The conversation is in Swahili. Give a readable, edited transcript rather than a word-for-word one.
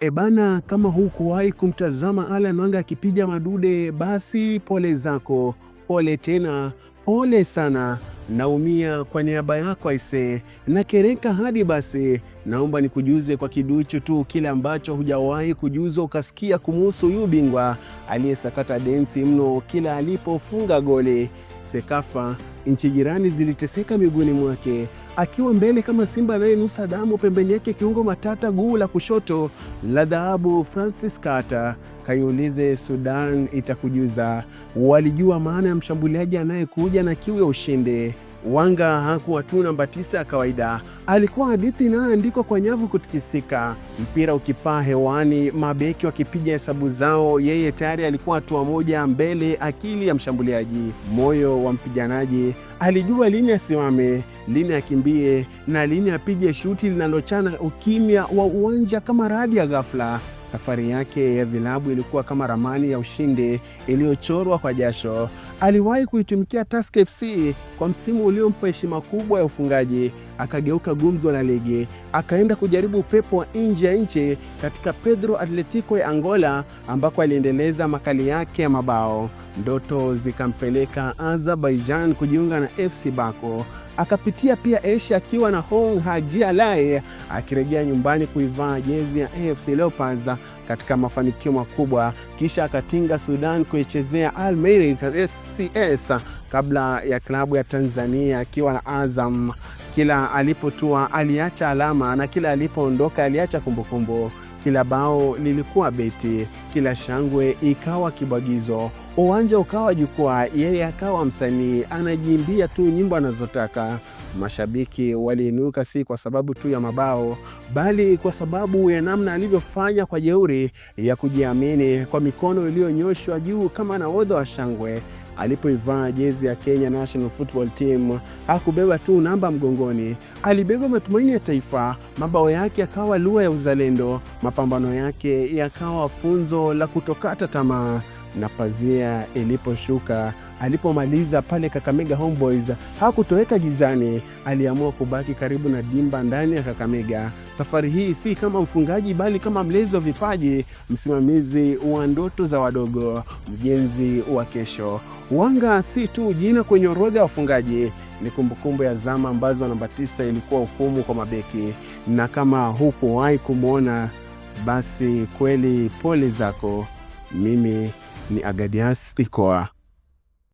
Ebana, kama hukuwahi kumtazama Alan Wanga akipiga madude, basi pole zako, pole tena, pole sana. Naumia kwa niaba yako aise, nakereka hadi basi. Naomba nikujuze kwa kiduchu tu kile ambacho hujawahi kujuzwa ukasikia kumuhusu huyu bingwa aliyesakata densi mno kila alipofunga goli. Sekafa, nchi jirani ziliteseka miguuni mwake akiwa mbele kama simba anayenusa damu. Pembeni yake kiungo matata, guu la kushoto la dhahabu, Francis Carter. Kaiulize Sudan itakujuza. Walijua maana ya mshambuliaji anayekuja na kiu ya ushindi. Wanga hakuwa tu namba 9 ya kawaida, alikuwa hadithi inayoandikwa kwa nyavu kutikisika. Mpira ukipaa hewani, mabeki wakipiga hesabu zao, yeye tayari alikuwa hatua moja mbele. Akili ya mshambuliaji, moyo wa mpiganaji. Alijua lini asimame, lini akimbie na lini apige shuti linalochana ukimya wa uwanja kama radi ya ghafla. Safari yake ya vilabu ilikuwa kama ramani ya ushindi iliyochorwa kwa jasho. Aliwahi kuitumikia Tusker FC kwa msimu uliompa heshima kubwa ya ufungaji, akageuka gumzo la ligi, akaenda kujaribu upepo wa nje ya nchi katika Pedro Atletico ya Angola, ambako aliendeleza makali yake ya mabao. Ndoto zikampeleka Azerbaijan kujiunga na FC Bako. Akapitia pia Asia akiwa na Hong Haji Alai, akirejea nyumbani kuivaa jezi ya AFC Leopards katika mafanikio makubwa. Kisha akatinga Sudan kuichezea Al Merrikh SCS kabla ya klabu ya Tanzania akiwa na Azam. Kila alipotua aliacha alama na kila alipoondoka aliacha kumbukumbu. Kila bao lilikuwa beti, kila shangwe ikawa kibwagizo, uwanja ukawa jukwaa, yeye akawa msanii anajiimbia tu nyimbo anazotaka. Mashabiki waliinuka si kwa sababu tu ya mabao, bali kwa sababu ya namna alivyofanya kwa jeuri ya kujiamini, kwa mikono iliyonyoshwa juu kama nahodha wa shangwe. Alipoivaa jezi ya Kenya National Football Team, hakubeba tu namba mgongoni, alibeba matumaini ya taifa. Mabao yake yakawa lugha ya uzalendo, mapambano yake yakawa funzo la kutokata tamaa. Na pazia iliposhuka, alipomaliza pale Kakamega Homeboys, hakutoweka gizani. Aliamua kubaki karibu na dimba ndani ya Kakamega. Safari hii si kama mfungaji, bali kama mlezi wa vipaji, msimamizi wa ndoto za wadogo, mjenzi wa kesho. Wanga si tu jina kwenye orodha ya wafungaji, ni kumbukumbu ya zama ambazo namba 9 ilikuwa hukumu kwa mabeki. Na kama hukuwahi kumwona, basi kweli pole zako. Mimi ni Agadias Ikoa.